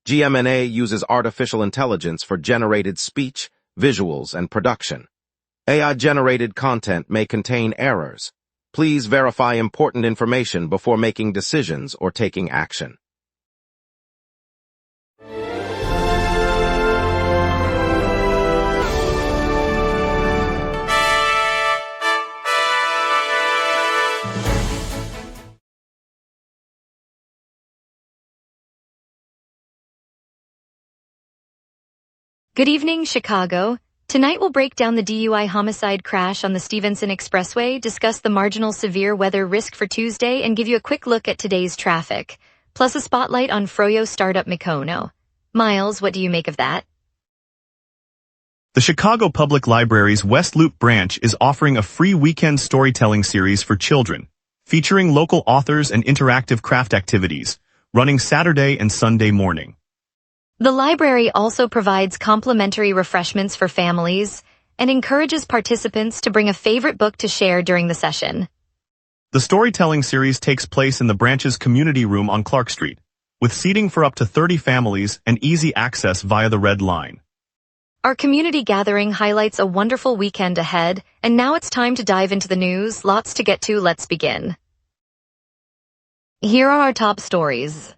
gmna uses artificial intelligence for generated speech, visuals, and production. AI-generated content may contain errors. Please verify important information before making decisions or taking action. Good evening, Chicago. Tonight we'll break down the DUI homicide crash on the Stevenson Expressway, discuss the marginal severe weather risk for Tuesday, and give you a quick look at today's traffic, plus a spotlight on Froyo Startup Mikono. Miles, what do you make of that? The Chicago Public Library's West Loop branch is offering a free weekend storytelling series for children, featuring local authors and interactive craft activities, running Saturday and Sunday morning. The library also provides complimentary refreshments for families and encourages participants to bring a favorite book to share during the session. The storytelling series takes place in the branch's community room on Clark Street, with seating for up to 30 families and easy access via the Red Line. Our community gathering highlights a wonderful weekend ahead, and now it's time to dive into the news. Lots to get to, let's begin. Here are our top stories.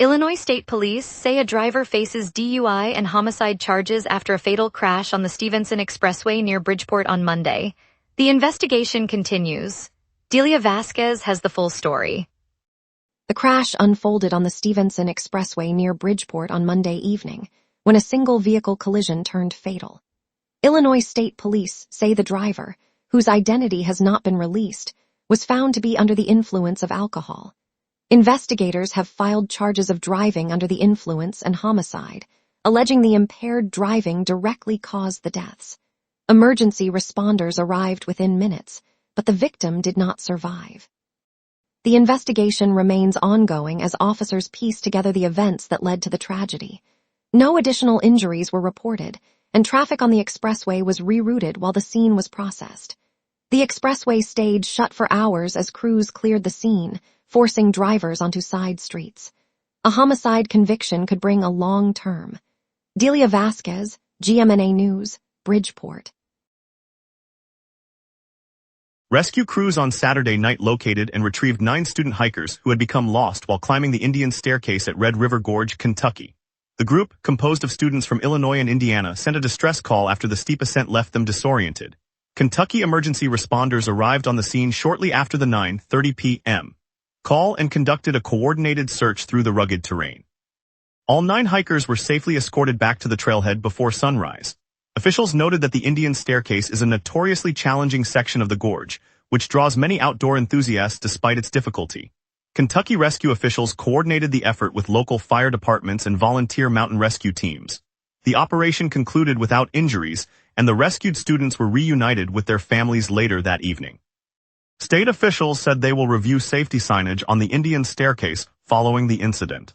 Illinois State Police say a driver faces DUI and homicide charges after a fatal crash on the Stevenson Expressway near Bridgeport on Monday. The investigation continues. Delia Vasquez has the full story. The crash unfolded on the Stevenson Expressway near Bridgeport on Monday evening, when a single-vehicle collision turned fatal. Illinois State Police say the driver, whose identity has not been released, was found to be under the influence of alcohol. Investigators have filed charges of driving under the influence and homicide, alleging the impaired driving directly caused the deaths. Emergency responders arrived within minutes, but the victim did not survive. The investigation remains ongoing as officers piece together the events that led to the tragedy. No additional injuries were reported, and traffic on the expressway was rerouted while the scene was processed. The expressway stayed shut for hours as crews cleared the scene, forcing drivers onto side streets. A homicide conviction could bring a long term. Delia Vasquez, GMNA News, Bridgeport. Rescue crews on Saturday night located and retrieved 9 student hikers who had become lost while climbing the Indian Staircase at Red River Gorge, Kentucky. The group, composed of students from Illinois and Indiana, sent a distress call after the steep ascent left them disoriented. Kentucky emergency responders arrived on the scene shortly after the 9:30 p.m. call and conducted a coordinated search through the rugged terrain. All 9 hikers were safely escorted back to the trailhead before sunrise. Officials noted that the Indian Staircase is a notoriously challenging section of the gorge, which draws many outdoor enthusiasts despite its difficulty. Kentucky rescue officials coordinated the effort with local fire departments and volunteer mountain rescue teams. The operation concluded without injuries, and the rescued students were reunited with their families later that evening. State officials said they will review safety signage on the Indian Staircase following the incident.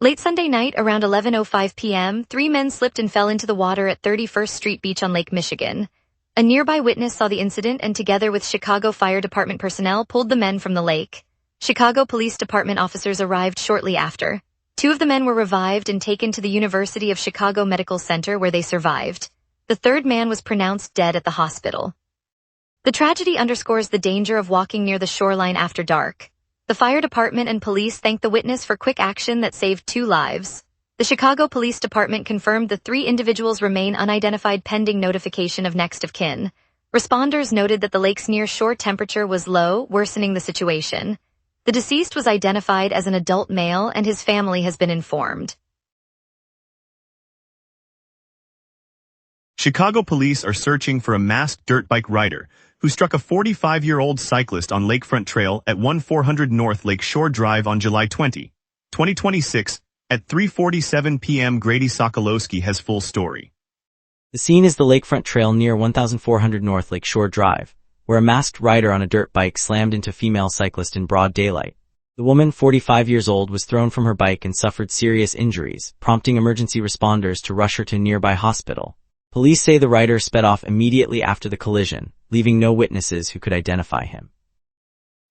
Late Sunday night, around 11:05 p.m., 3 men slipped and fell into the water at 31st Street Beach on Lake Michigan. A nearby witness saw the incident and, together with Chicago Fire Department personnel, pulled the men from the lake. Chicago Police Department officers arrived shortly after. 2 of the men were revived and taken to the University of Chicago Medical Center, where they survived. The 3rd man was pronounced dead at the hospital. The tragedy underscores the danger of walking near the shoreline after dark. The fire department and police thanked the witness for quick action that saved 2 lives. The Chicago Police Department confirmed the 3 individuals remain unidentified pending notification of next of kin. Responders noted that the lake's near-shore temperature was low, worsening the situation. The deceased was identified as an adult male and his family has been informed. Chicago police are searching for a masked dirt bike rider who struck a 45-year-old cyclist on Lakefront Trail at 1400 North Lake Shore Drive on July 20, 2026, at 3:47 p.m. Grady Sokolowski has full story. The scene is the Lakefront Trail near 1400 North Lake Shore Drive, where a masked rider on a dirt bike slammed into a female cyclist in broad daylight. The woman, 45 years old, was thrown from her bike and suffered serious injuries, prompting emergency responders to rush her to a nearby hospital. Police say the rider sped off immediately after the collision, leaving no witnesses who could identify him.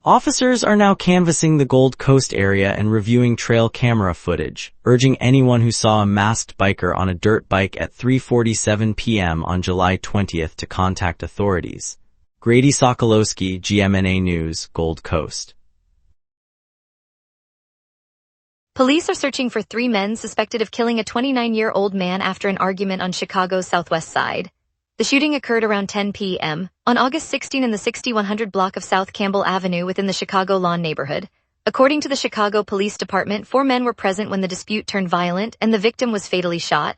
Officers are now canvassing the Gold Coast area and reviewing trail camera footage, urging anyone who saw a masked biker on a dirt bike at 3:47 p.m. on July 20th to contact authorities. Grady Sokolowski, GMNA News, Gold Coast. Police are searching for 3 men suspected of killing a 29-year-old man after an argument on Chicago's southwest side. The shooting occurred around 10 p.m. on August 16 in the 6100 block of South Campbell Avenue within the Chicago Lawn neighborhood. According to the Chicago Police Department, 4 men were present when the dispute turned violent and the victim was fatally shot.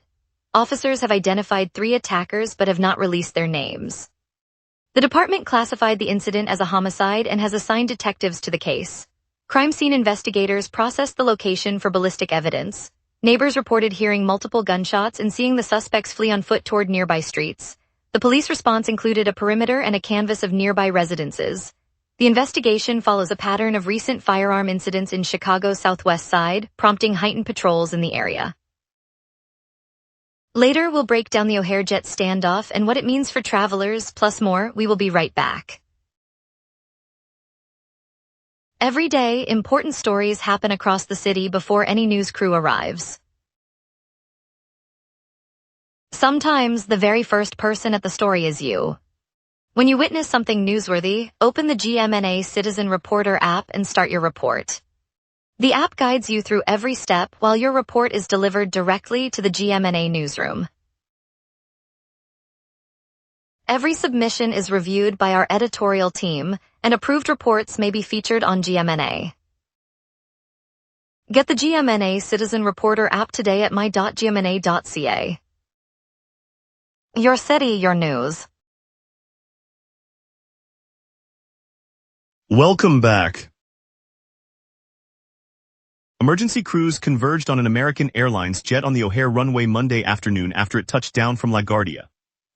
Officers have identified 3 attackers but have not released their names. The department classified the incident as a homicide and has assigned detectives to the case. Crime scene investigators processed the location for ballistic evidence. Neighbors reported hearing multiple gunshots and seeing the suspects flee on foot toward nearby streets. The police response included a perimeter and a canvass of nearby residences. The investigation follows a pattern of recent firearm incidents in Chicago's southwest side, prompting heightened patrols in the area. Later, we'll break down the O'Hare jet standoff and what it means for travelers, plus more. We will be right back. Every day, important stories happen across the city before any news crew arrives. Sometimes the very first person at the story is you. When you witness something newsworthy, open the GMNA Citizen Reporter app and start your report. The app guides you through every step while your report is delivered directly to the GMNA newsroom. Every submission is reviewed by our editorial team, and approved reports may be featured on GMNA. Get the GMNA Citizen Reporter app today at my.gmna.ca. Your city, your news. Welcome back. Emergency crews converged on an American Airlines jet on the O'Hare runway Monday afternoon after it touched down from LaGuardia.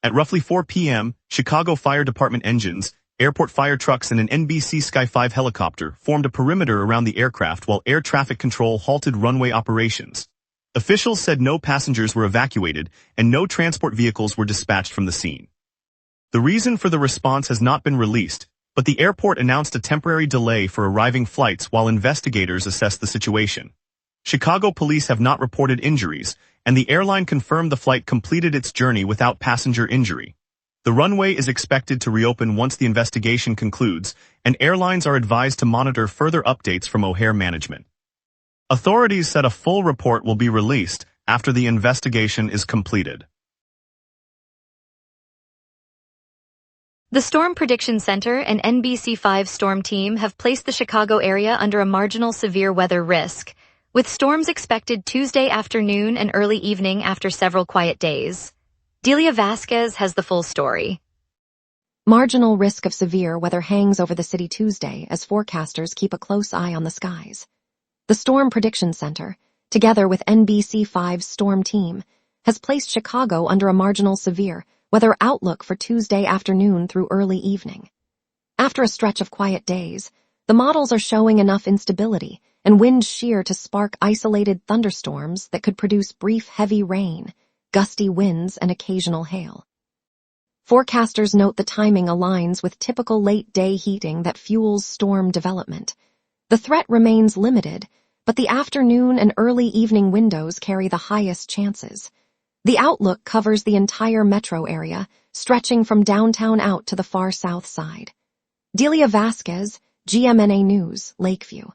At roughly 4 p.m., Chicago Fire Department engines, airport fire trucks, and an NBC Sky 5 helicopter formed a perimeter around the aircraft while air traffic control halted runway operations. Officials said no passengers were evacuated and no transport vehicles were dispatched from the scene. The reason for the response has not been released, but the airport announced a temporary delay for arriving flights while investigators assess the situation. Chicago police have not reported injuries, and the airline confirmed the flight completed its journey without passenger injury. The runway is expected to reopen once the investigation concludes, and airlines are advised to monitor further updates from O'Hare management. Authorities said a full report will be released after the investigation is completed. The Storm Prediction Center and NBC5 storm team have placed the Chicago area under a marginal severe weather risk, with storms expected Tuesday afternoon and early evening after several quiet days. Delia Vasquez has the full story. Marginal risk of severe weather hangs over the city Tuesday as forecasters keep a close eye on the skies. The Storm Prediction Center, together with NBC5's storm team, has placed Chicago under a marginal severe weather outlook for Tuesday afternoon through early evening. After a stretch of quiet days, the models are showing enough instability and wind shear to spark isolated thunderstorms that could produce brief heavy rain, gusty winds, and occasional hail. Forecasters note the timing aligns with typical late-day heating that fuels storm development. The threat remains limited, but the afternoon and early evening windows carry the highest chances. The outlook covers the entire metro area, stretching from downtown out to the far south side. Delia Vasquez, GMNA News, Lakeview.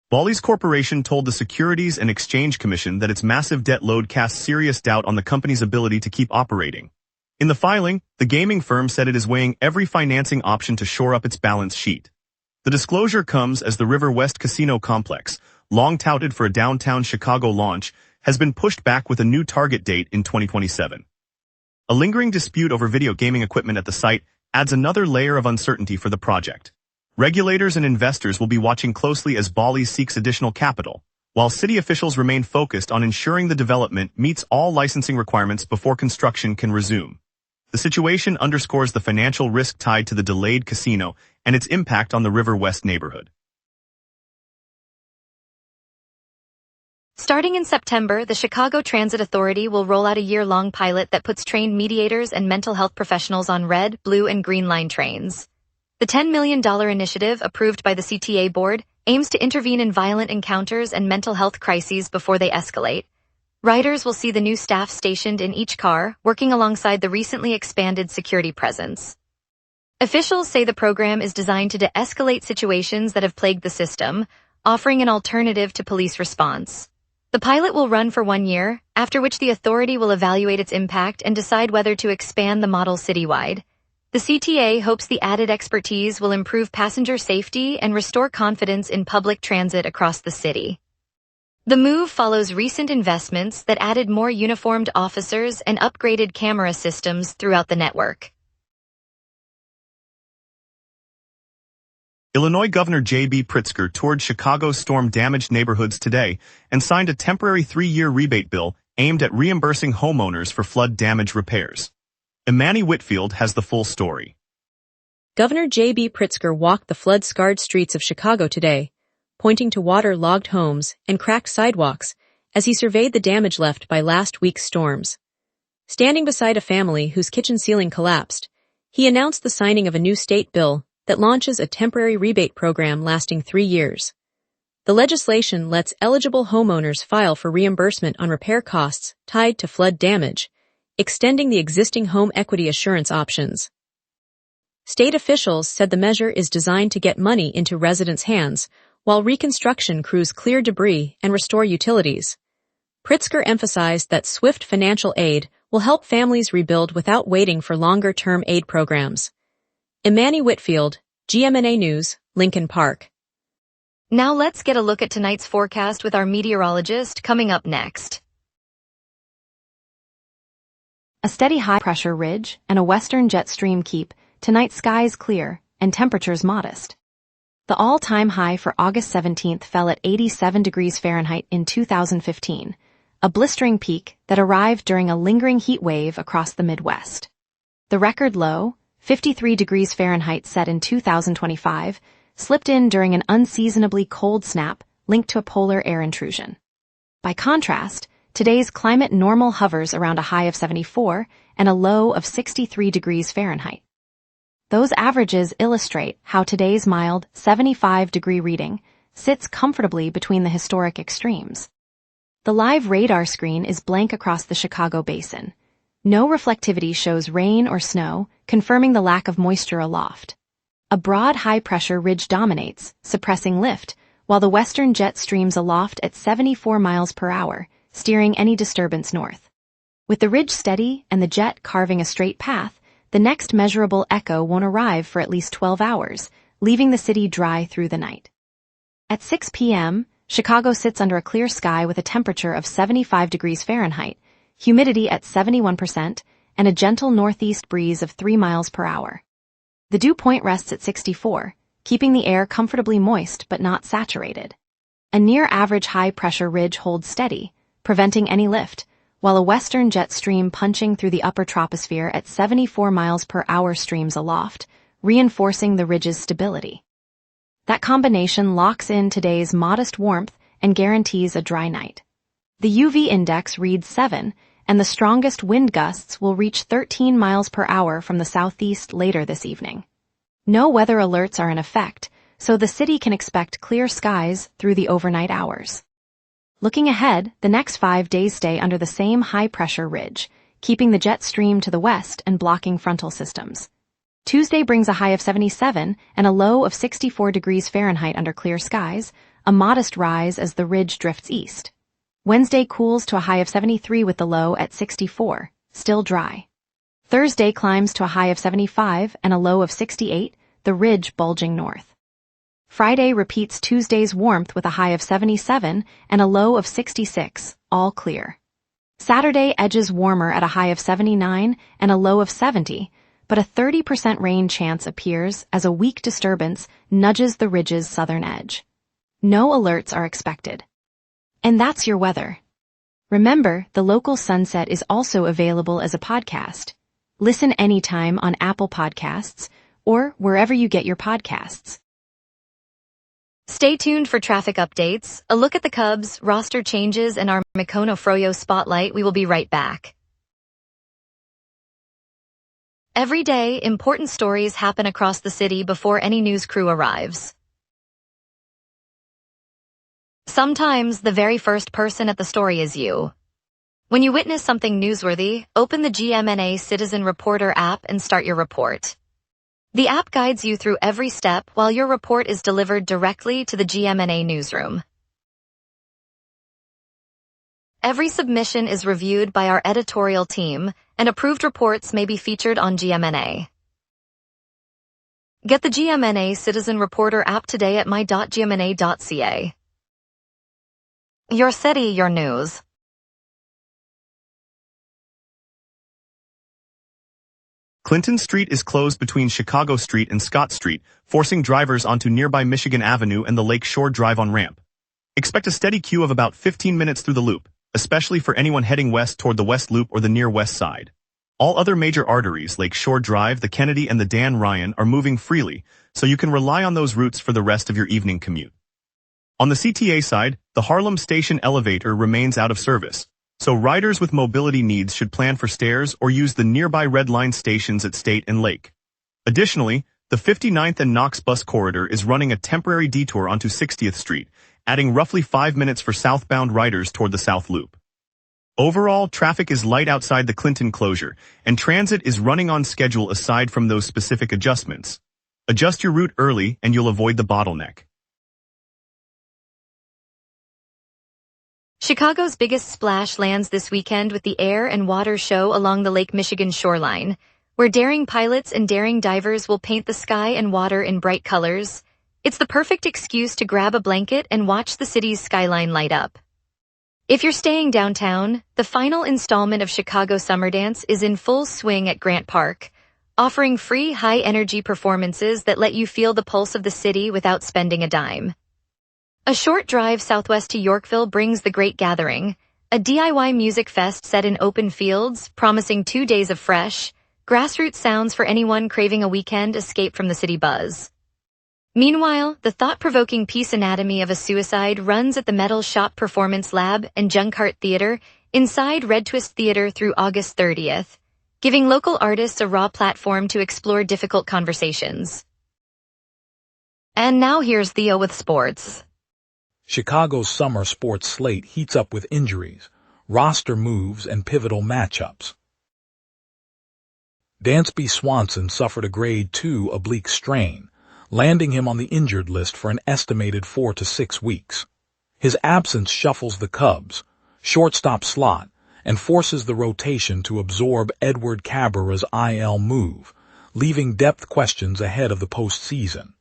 Bally's Corporation told the Securities and Exchange Commission that its massive debt load casts serious doubt on the company's ability to keep operating. In the filing, the gaming firm said it is weighing every financing option to shore up its balance sheet. The disclosure comes as the River West Casino Complex, long touted for a downtown Chicago launch, has been pushed back with a new target date in 2027. A lingering dispute over video gaming equipment at the site adds another layer of uncertainty for the project. Regulators and investors will be watching closely as Bally's seeks additional capital, while city officials remain focused on ensuring the development meets all licensing requirements before construction can resume. The situation underscores the financial risk tied to the delayed casino and its impact on the River West neighborhood. Starting in September, the Chicago Transit Authority will roll out a year-long pilot that puts trained mediators and mental health professionals on red, blue, and green line trains. The $10 million initiative approved by the CTA board aims to intervene in violent encounters and mental health crises before they escalate. Riders will see the new staff stationed in each car, working alongside the recently expanded security presence. Officials say the program is designed to de-escalate situations that have plagued the system, offering an alternative to police response. The pilot will run for 1 year, after which the authority will evaluate its impact and decide whether to expand the model citywide. The CTA hopes the added expertise will improve passenger safety and restore confidence in public transit across the city. The move follows recent investments that added more uniformed officers and upgraded camera systems throughout the network. Illinois Governor J.B. Pritzker toured Chicago's storm-damaged neighborhoods today and signed a temporary 3-year rebate bill aimed at reimbursing homeowners for flood damage repairs. Imani Whitfield has the full story. Governor J.B. Pritzker walked the flood-scarred streets of Chicago today, pointing to water-logged homes and cracked sidewalks as he surveyed the damage left by last week's storms. Standing beside a family whose kitchen ceiling collapsed, he announced the signing of a new state bill that launches a temporary rebate program lasting 3 years. The legislation lets eligible homeowners file for reimbursement on repair costs tied to flood damage, extending the existing home equity assurance options. State officials said the measure is designed to get money into residents' hands while reconstruction crews clear debris and restore utilities. Pritzker emphasized that swift financial aid will help families rebuild without waiting for longer-term aid programs. Imani Whitfield, GMNA News, Lincoln Park. Now let's get a look at tonight's forecast with our meteorologist coming up next. A steady high-pressure ridge and a western jet stream keep tonight's skies clear and temperatures modest. The all-time high for August 17th fell at 87 degrees Fahrenheit in 2015, a blistering peak that arrived during a lingering heat wave across the Midwest. The record low, 53 degrees Fahrenheit set in 2025, slipped in during an unseasonably cold snap linked to a polar air intrusion. By contrast, today's climate normal hovers around a high of 74 and a low of 63 degrees Fahrenheit. Those averages illustrate how today's mild 75-degree reading sits comfortably between the historic extremes. The live radar screen is blank across the Chicago basin. No reflectivity shows rain or snow, confirming the lack of moisture aloft. A broad high-pressure ridge dominates, suppressing lift, while the western jet streams aloft at 74 miles per hour, steering any disturbance north. With the ridge steady and the jet carving a straight path, the next measurable echo won't arrive for at least 12 hours, leaving the city dry through the night. At 6 p.m., Chicago sits under a clear sky with a temperature of 75 degrees Fahrenheit, humidity at 71%, and a gentle northeast breeze of 3 miles per hour. The dew point rests at 64, keeping the air comfortably moist but not saturated. A near-average high-pressure ridge holds steady, preventing any lift, while a western jet stream punching through the upper troposphere at 74 miles per hour streams aloft, reinforcing the ridge's stability. That combination locks in today's modest warmth and guarantees a dry night. The UV index reads 7, and the strongest wind gusts will reach 13 miles per hour from the southeast later this evening. No weather alerts are in effect, so the city can expect clear skies through the overnight hours. Looking ahead, the next 5 days stay under the same high-pressure ridge, keeping the jet stream to the west and blocking frontal systems. Tuesday brings a high of 77 and a low of 64 degrees Fahrenheit under clear skies, a modest rise as the ridge drifts east. Wednesday cools to a high of 73 with the low at 64, still dry. Thursday climbs to a high of 75 and a low of 68, the ridge bulging north. Friday repeats Tuesday's warmth with a high of 77 and a low of 66, all clear. Saturday edges warmer at a high of 79 and a low of 70, but a 30% rain chance appears as a weak disturbance nudges the ridge's southern edge. No alerts are expected. And that's your weather. Remember, the local sunset is also available as a podcast. Listen anytime on Apple Podcasts or wherever you get your podcasts. Stay tuned for traffic updates, a look at the Cubs, roster changes, and our Macono Froyo spotlight. We will be right back. Every day, important stories happen across the city before any news crew arrives. Sometimes the very first person at the story is you. When you witness something newsworthy, open the GMNA Citizen Reporter app and start your report. The app guides you through every step while your report is delivered directly to the GMNA newsroom. Every submission is reviewed by our editorial team, and approved reports may be featured on GMNA. Get the GMNA Citizen Reporter app today at my.gmna.ca. Your city, your news. Clinton Street is closed between Chicago Street and Scott Street, forcing drivers onto nearby Michigan Avenue and the Lake Shore Drive on-ramp. Expect a steady queue of about 15 minutes through the loop, especially for anyone heading west toward the West Loop or the near west side. All other major arteries, Lake Shore Drive, the Kennedy, and the Dan Ryan, are moving freely, so you can rely on those routes for the rest of your evening commute. On the CTA side, the Harlem Station elevator remains out of service, so riders with mobility needs should plan for stairs or use the nearby Red Line stations at State and Lake. Additionally, the 59th and Knox bus corridor is running a temporary detour onto 60th Street, adding roughly 5 minutes for southbound riders toward the South Loop. Overall, traffic is light outside the Clinton closure, and transit is running on schedule aside from those specific adjustments. Adjust your route early and you'll avoid the bottleneck. Chicago's biggest splash lands this weekend with the Air and Water Show along the Lake Michigan shoreline, where daring pilots and daring divers will paint the sky and water in bright colors. It's the perfect excuse to grab a blanket and watch the city's skyline light up. If you're staying downtown, the final installment of Chicago Summer Dance is in full swing at Grant Park, offering free high-energy performances that let you feel the pulse of the city without spending a dime. A short drive southwest to Yorkville brings the Great Gathering, a DIY music fest set in open fields, promising 2 days of fresh, grassroots sounds for anyone craving a weekend escape from the city buzz. Meanwhile, the thought-provoking piece Anatomy of a Suicide runs at the Metal Shop Performance Lab and Junkheart Theater inside Red Twist Theater through August 30th, giving local artists a raw platform to explore difficult conversations. And now here's Theo with sports. Chicago's summer sports slate heats up with injuries, roster moves, and pivotal matchups. Dansby Swanson suffered a grade 2 oblique strain, landing him on the injured list for an estimated 4 to 6 weeks. His absence shuffles the Cubs' shortstop slot and forces the rotation to absorb Edward Cabrera's IL move, leaving depth questions ahead of the postseason.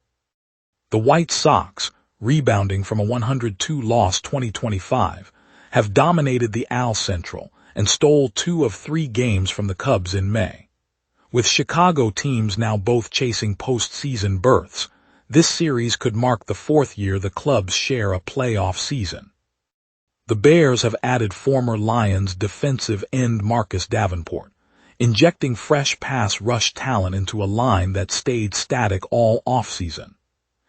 The White Sox, rebounding from a 102-loss 2025, have dominated the AL Central and stole 2 of 3 games from the Cubs in May. With Chicago teams now both chasing postseason berths, this series could mark the 4th year the clubs share a playoff season. The Bears have added former Lions defensive end Marcus Davenport, injecting fresh pass rush talent into a line that stayed static all offseason.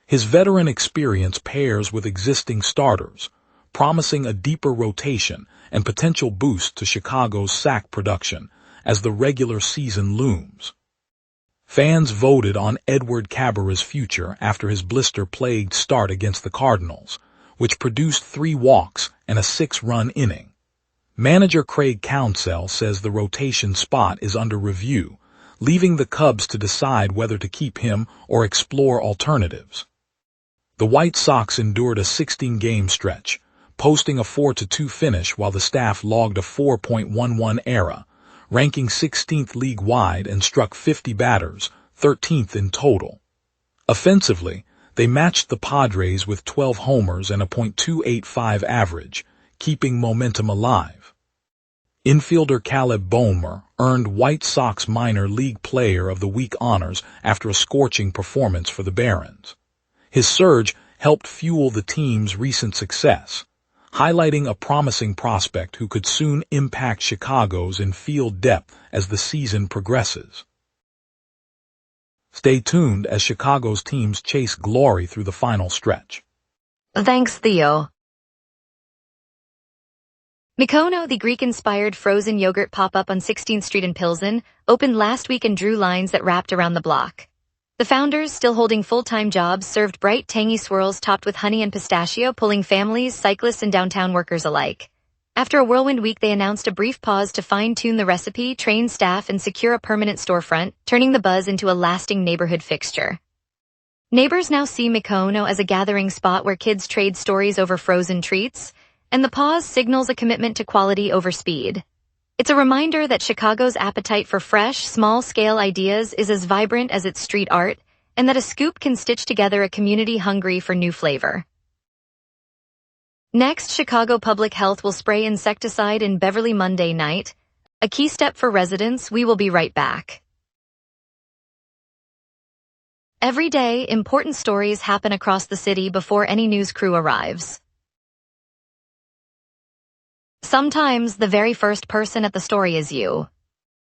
His veteran experience pairs with existing starters, promising a deeper rotation and potential boost to Chicago's sack production as the regular season looms. Fans voted on Edward Cabrera's future after his blister-plagued start against the Cardinals, which produced 3 walks and a 6-run inning. Manager Craig Counsell says the rotation spot is under review, leaving the Cubs to decide whether to keep him or explore alternatives. The White Sox endured a 16-game stretch, posting a 4-2 finish while the staff logged a 4.11 ERA, ranking 16th league-wide and struck 50 batters, 13th in total. Offensively, they matched the Padres with 12 homers and a .285 average, keeping momentum alive. Infielder Caleb Boehmer earned White Sox Minor League Player of the Week honors after a scorching performance for the Barons. His surge helped fuel the team's recent success, highlighting a promising prospect who could soon impact Chicago's infield depth as the season progresses. Stay tuned as Chicago's teams chase glory through the final stretch. Thanks, Theo. Mykono, the Greek-inspired frozen yogurt pop-up on 16th Street in Pilsen, opened last week and drew lines that wrapped around the block. The founders, still holding full-time jobs, served bright, tangy swirls topped with honey and pistachio, pulling families, cyclists, and downtown workers alike. After a whirlwind week, they announced a brief pause to fine-tune the recipe, train staff, and secure a permanent storefront, turning the buzz into a lasting neighborhood fixture. Neighbors now see Mykono as a gathering spot where kids trade stories over frozen treats, and the pause signals a commitment to quality over speed. It's a reminder that Chicago's appetite for fresh, small-scale ideas is as vibrant as its street art, and that a scoop can stitch together a community hungry for new flavor. Next, Chicago Public Health will spray insecticide in Beverly Monday night, a key step for residents. We will be right back. Every day, important stories happen across the city before any news crew arrives. Sometimes the very first person at the story is you.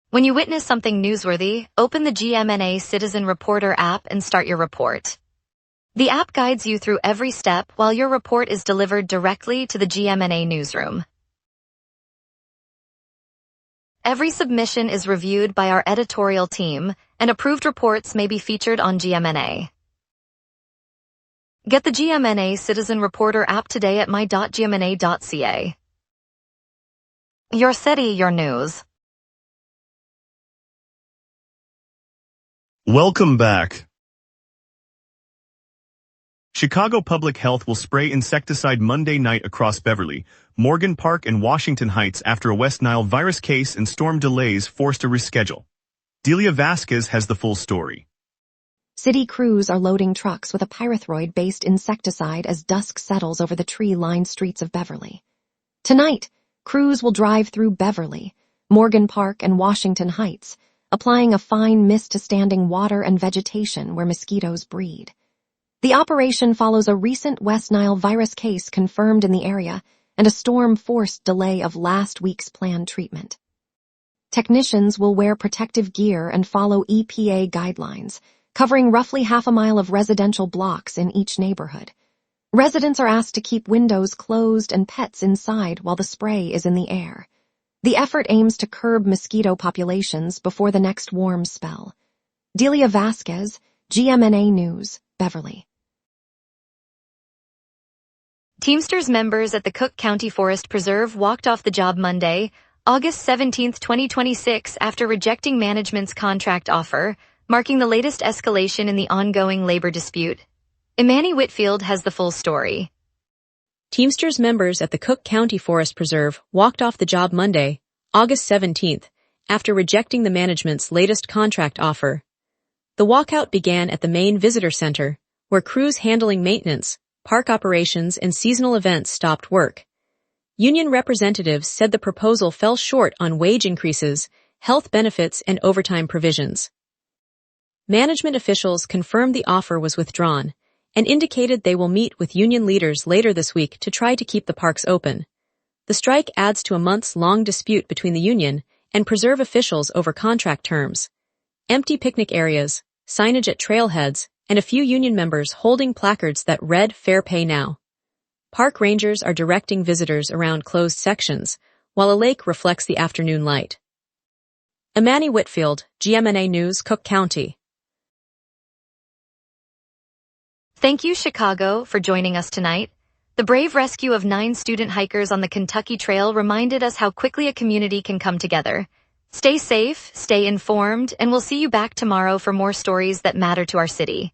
When you witness something newsworthy, open the GMNA Citizen Reporter app and start your report. The app guides you through every step while your report is delivered directly to the GMNA newsroom. Every submission is reviewed by our editorial team, and approved reports may be featured on GMNA. Get the GMNA Citizen Reporter app today at my.gmna.ca. Your city, your news. Welcome back. Chicago Public Health will spray insecticide Monday night across Beverly, Morgan Park, and Washington Heights after a West Nile virus case and storm delays forced a reschedule. Delia Vasquez has the full story. City crews are loading trucks with a pyrethroid-based insecticide as dusk settles over the tree-lined streets of Beverly. Tonight, crews will drive through Beverly, Morgan Park, and Washington Heights, applying a fine mist to standing water and vegetation where mosquitoes breed. The operation follows a recent West Nile virus case confirmed in the area and a storm-forced delay of last week's planned treatment. Technicians will wear protective gear and follow EPA guidelines, covering roughly half a mile of residential blocks in each neighborhood. Residents are asked to keep windows closed and pets inside while the spray is in the air. The effort aims to curb mosquito populations before the next warm spell. Delia Vasquez, GMNA News, Beverly. Teamsters members at the Cook County Forest Preserve walked off the job Monday, August 17, 2026, after rejecting management's contract offer, marking the latest escalation in the ongoing labor dispute. Imani Whitfield has the full story. Teamsters members at the Cook County Forest Preserve walked off the job Monday, August 17, after rejecting the management's latest contract offer. The walkout began at the main visitor center, where crews handling maintenance, park operations, and seasonal events stopped work. Union representatives said the proposal fell short on wage increases, health benefits, and overtime provisions. Management officials confirmed the offer was withdrawn and indicated they will meet with union leaders later this week to try to keep the parks open. The strike adds to a months-long dispute between the union and preserve officials over contract terms. Empty picnic areas, signage at trailheads, and a few union members holding placards that read "Fair Pay Now." Park rangers are directing visitors around closed sections, while a lake reflects the afternoon light. Imani Whitfield, GMNA News, Cook County. Thank you, Chicago, for joining us tonight. The brave rescue of 9 student hikers on the Kentucky Trail reminded us how quickly a community can come together. Stay safe, stay informed, and we'll see you back tomorrow for more stories that matter to our city.